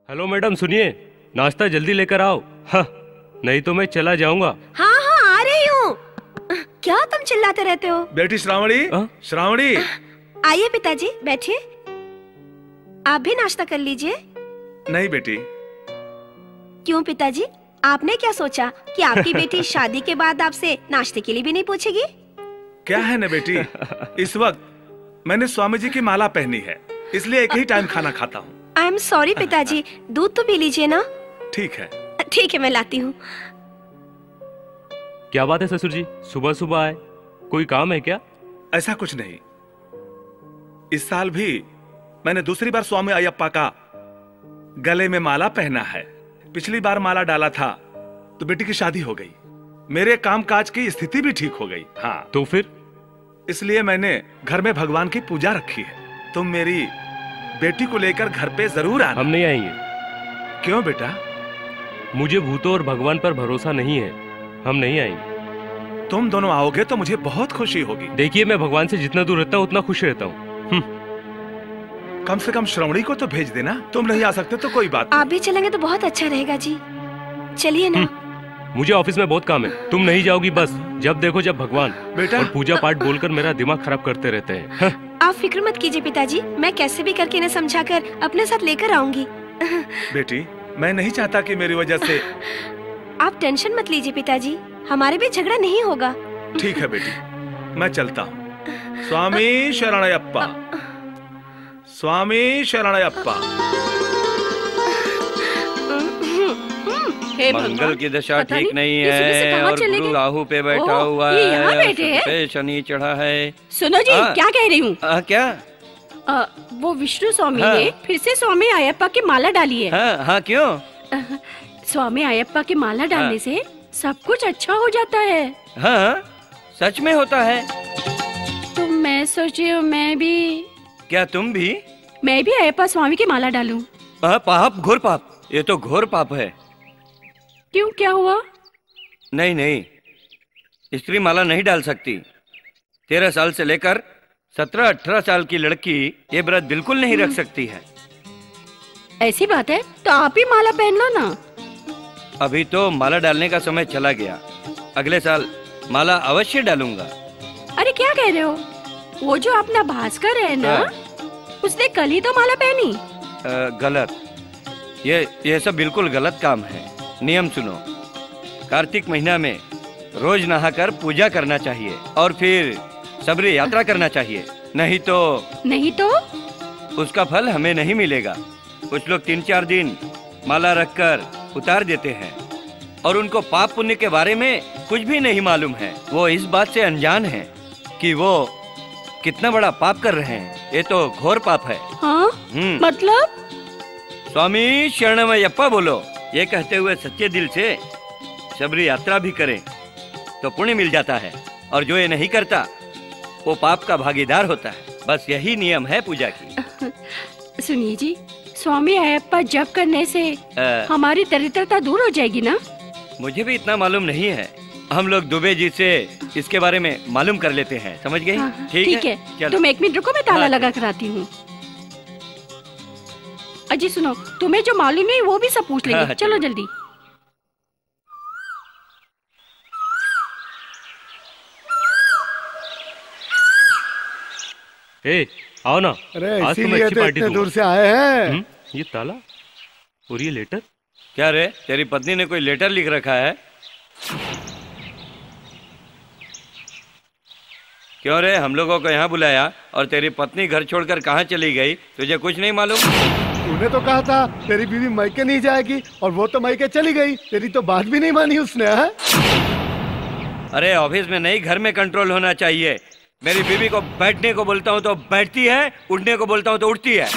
Hello madam, सुनिए, नाश्ता जल्दी लेकर आओ। हाँ, नहीं तो मैं चला जाऊंगा। हाँ हाँ, आ रही हूँ। क्या तुम चिल्लाते रहते हो? बेटी श्रावणी, श्रावणी। आइए पिताजी, बैठिए। आप भी नाश्ता कर लीजिए। नहीं बेटी। क्यों पिताजी, आपने क्या सोचा कि आपकी बेटी शादी के बाद आपसे नाश्ते के लिए भी नहीं पूछेगी? क्या है ना बेटी, इस वक्त मैंने स्वामी जी की माला पहनी है, इसलिए एक ही टाइम खाना खाता हूँ। आई एम सॉरी पिताजी, दूध तो पी लीजिए ना। ठीक है। ठीक है, मैं लाती हूँ। क्या बात है ससुर जी, सुबह सुबह आए, कोई काम है क्या? ऐसा कुछ नहीं, इस साल भी मैंने दूसरी बार स्वामी अयप्पा का गले में माला पहना है। पिछली बार माला डाला था तो बेटी की शादी हो गई, मेरे कामकाज की स्थिति भी ठीक हो गई। हाँ, तो फिर इसलिए मैंने घर में भगवान की पूजा रखी है। तुम मेरी बेटी को लेकर घर पे जरूर आना। हम नहीं आएंगे। क्यों बेटा? मुझे भूतों और भगवान पर भरोसा नहीं है, हम नहीं आएंगे। तुम दोनों आओगे तो मुझे बहुत खुशी होगी। देखिए, मैं भगवान से जितना दूर रहता हूँ उतना खुश रहता हूँ। कम से कम श्रवणी को तो भेज देना। तुम नहीं आ सकते तो कोई बात नहीं। आप भी चलेंगे तो बहुत अच्छा रहेगा जी, चलिए ना। मुझे ऑफिस में बहुत काम है, तुम नहीं जाओगी बस। जब देखो जब भगवान बेटा और पूजा पाठ बोलकर मेरा दिमाग खराब करते रहते हैं। आप फिक्र मत कीजिए पिताजी, मैं कैसे भी करके इन्हें समझाकर अपने साथ लेकर आऊंगी। बेटी, मैं नहीं चाहता कि मेरी वजह से। आप टेंशन मत लीजिए पिताजी, हमारे बीच झगड़ा नहीं होगा। ठीक है बेटी, मैं चलता हूँ। स्वामी शरणयप्पा, स्वामी शरणयप्पा। मंगल की दशा ठीक नहीं है और गुरु राहु पे बैठा हुआ है, यहाँ बैठे हैं? पे शनि चढ़ा है। सुनो जी, क्या कह रही हूँ? क्या? वो विष्णु स्वामी ने फिर से स्वामी अयप्पा की माला डाली है। हाँ, क्यों? स्वामी अयप्पा की माला डालने से सब कुछ अच्छा हो जाता है। हाँ, सच में होता है। तो मैं सोची हूँ मैं भी। क्या तुम भी? मैं भी अयप्पा स्वामी की माला डालूं। पाप, घोर पाप, ये तो घोर पाप है। क्यों, क्या हुआ? नहीं, स्त्री माला नहीं डाल सकती। 13 साल से लेकर 17-18 साल की लड़की ये व्रत बिल्कुल नहीं रख सकती है। ऐसी बात है तो आप ही माला पहन लो ना। अभी तो माला डालने का समय चला गया, अगले साल माला अवश्य डालूंगा। अरे क्या कह रहे हो? वो जो अपना भास्कर है ना, उसने कल ही तो माला पहनी। गलत, ये सब बिल्कुल गलत काम है। नियम सुनो, कार्तिक महीना में रोज नहाकर पूजा करना चाहिए और फिर सबरी यात्रा करना चाहिए, नहीं तो उसका फल हमें नहीं मिलेगा। कुछ लोग 3-4 दिन माला रखकर उतार देते हैं और उनको पाप पुण्य के बारे में कुछ भी नहीं मालूम है। वो इस बात से अनजान है कि वो कितना बड़ा पाप कर रहे हैं। ये तो घोर पाप है। हाँ? मतलब? स्वामी शरणमयप्पा बोलो, ये कहते हुए सच्चे दिल से शबरी यात्रा भी करें तो पुण्य मिल जाता है, और जो ये नहीं करता वो पाप का भागीदार होता है। बस यही नियम है पूजा की। सुनिए जी, स्वामी अयप्पा जप करने से हमारी दरिद्रता दूर हो जाएगी ना? मुझे भी इतना मालूम नहीं है, हम लोग दुबे जी से इसके बारे में मालूम कर लेते हैं, समझ गई? ठीक है, तुम 1 मिनट रुको, मैं ताला लगा कर आती हूँ। अजी सुनो, तुम्हें जो मालूम नहीं वो भी सब पूछ लेंगे। चलो जल्दी। आओ ना। अरे आज इसीलिए अच्छी पार्टी इतने दूर से आए हैं। ये ताला और ये लेटर। क्या रे, तेरी पत्नी ने कोई लेटर लिख रखा है? क्यों रे, हम लोगों को यहाँ बुलाया और तेरी पत्नी घर छोड़कर कहाँ चली गई, तुझे कुछ नहीं मालूम? तूने तो कहा था तेरी बीवी मायके नहीं जाएगी और वो तो मायके चली गई, तेरी तो बात भी नहीं मानी उसने। है? अरे ऑफिस में नहीं, घर में कंट्रोल होना चाहिए। मेरी बीवी को बैठने को बोलता हूँ तो बैठती है, उठने को बोलता हूँ तो उठती है।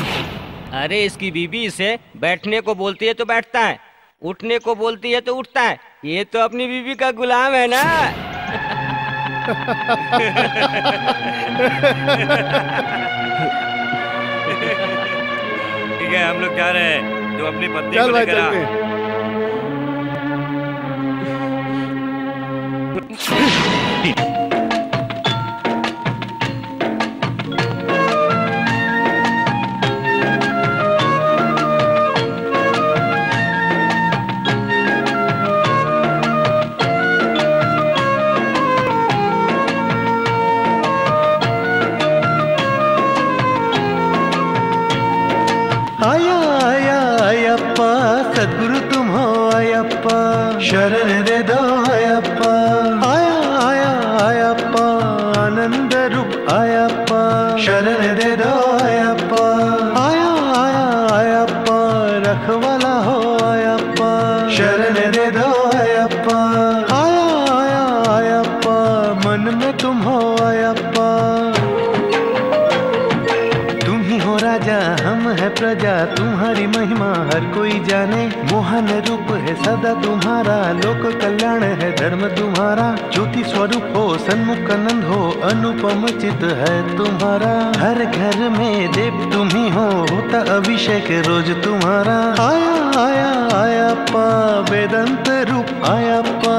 अरे इसकी बीवी इसे बैठने को बोलती है तो बैठता है, उठने को बोलती है तो उठता है। ये तो अपनी बीवी का गुलाम है ना। ठीक है, हम लोग जा रहे हैं, तो अपनी पत्नी को लेकर आ। अयप्पा सद्गुरु तुम हो अयप्पा शरण दे दो अयप्पा आया आया अयप्पा आनंद रूप अयप्पा शरण दे दो अयप्पा आया आया अयप्पा रखवाला हो अयप्पा शरण दे दो अयप्पा आया आया अयप्पा मन में तुम हो अयप्पा राजा हम है प्रजा तुम्हारी महिमा हर कोई जाने मोहन रूप है सदा तुम्हारा लोक कल्याण है धर्म तुम्हारा ज्योति स्वरूप हो सन्मुख आनंद हो अनुपम चित है तुम्हारा हर घर में देव तुम ही हो होता अभिषेक रोज तुम्हारा आया आया आयप्पा वेदांत रूप आयप्पा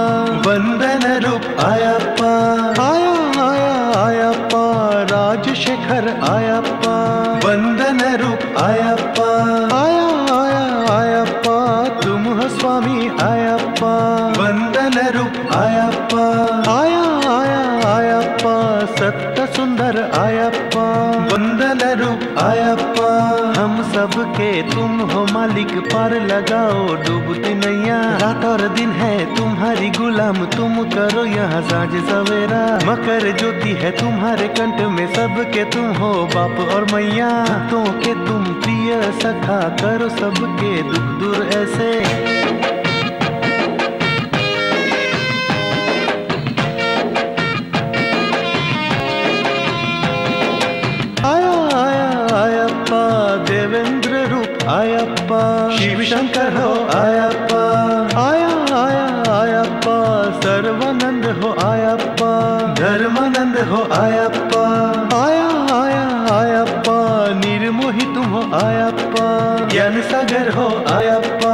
वंदन रूप आयप्पा आया आया आयप्पा राजशेखर आयप्पा वंदन रूप आयप्पा आया आया आयप्पा तुम हो स्वामी आयप्पा वंदन रूप आयप्पा आया आया आयप्पा सत्य सुंदर आयप्पा वंदन रूप आयप्पा हम सबके तुम हो मालिक पार लगाओ डूबती नैया रात और दिन है तुम्हारी गुलाम तुम करो यहाँ साँझ सवेरा मकर ज्योति है तुम्हारे कंठ में सबके तुम हो बाप और मैया तो के तुम प्रिय सखा करो सबके दुख दूर ऐसे आया आया आयप्पा देवेंद्र रूप आयप्पा शिव शंकर हो आयप्पा आया आया आयप्पा सर्वानंद हो आयप्पा धर्मानंद हो आयप्पा आया आया आयप्पा निर्मोही तुम हो आयप्पा ज्ञान सागर हो आयप्पा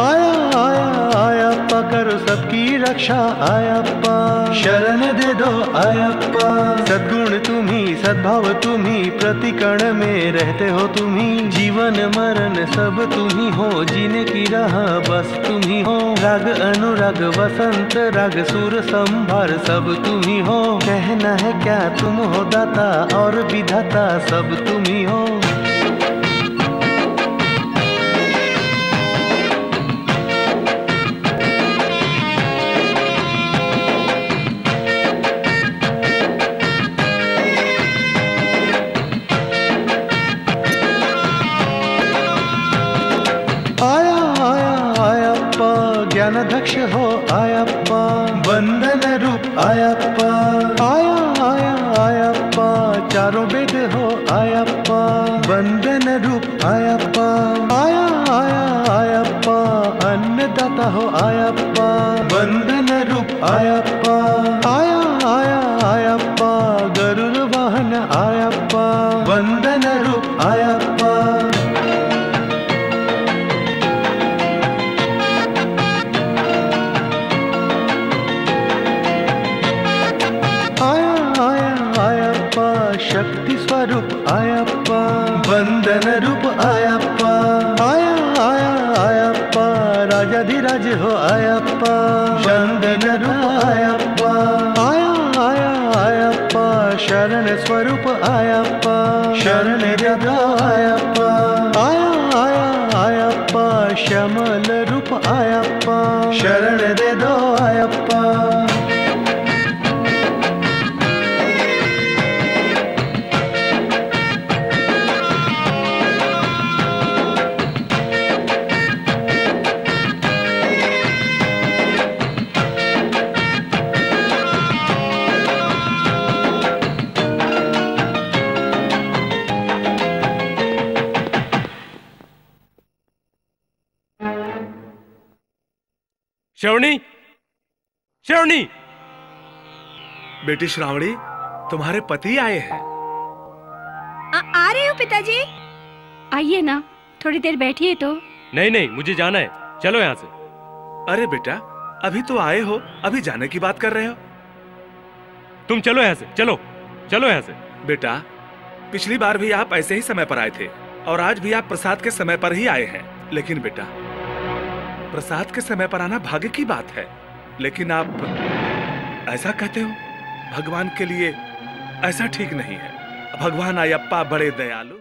आया आया आयप्पा करो सबकी रक्षा आयप्पा शरण दे दो आयप्पा सद्गुण तुम्ही सद्भाव तुम्ही प्रति कण में रहते हो तुम्ही जीवन मरण सब तुम्ही हो जीने की राह बस तुम्ही हो राग अनुराग वसंत राग सुर संभार सब तुम्ही हो कहना है क्या तुम हो दाता और विधाता सब तुम्ही हो ज्ञानाध्यक्ष हो आयप्पा वंदन रूप आयप्पा आया आया आयप्पा चारों वेद हो आयप्पा वंदन रूप आयप्पा आया आया आयप्पा अन्नदाता हो आयप्पा वंदन रूप आयप्पा आया आया आयप्पा गरुड़ वाहन आयप्पा वंदन रूप आयप्पा शक्ति स्वरूप आयप्पा वंदन रूप आयप्पा आया आया आयप्पा राजाधिराज हो आयप्पा वंदन रूप आयप्पा आया आया आयप्पा शरण स्वरूप आयप्पा शरण दे दो आयप्पा आया आया आयप्पा श्यामल रूप आयप्पा शरण दे दो आयप्पा श्रावणी, श्रावणी, बेटी श्रावणी, तुम्हारे पति आए हैं। आ रहे हो पिताजी? आइए ना, थोड़ी देर बैठिए तो। नहीं नहीं, मुझे जाना है, चलो यहाँ से। अरे बेटा, अभी तो आए हो, अभी जाने की बात कर रहे हो? तुम चलो यहाँ से, चलो चलो यहाँ से। बेटा, पिछली बार भी आप ऐसे ही समय पर आए थे और आज भी आप प्रसाद के समय पर ही आए हैं। लेकिन बेटा, प्रसाद के समय पर आना भाग्य की बात है, लेकिन आप ऐसा कहते हो, भगवान के लिए ऐसा ठीक नहीं है। भगवान अयप्पा बड़े दयालु।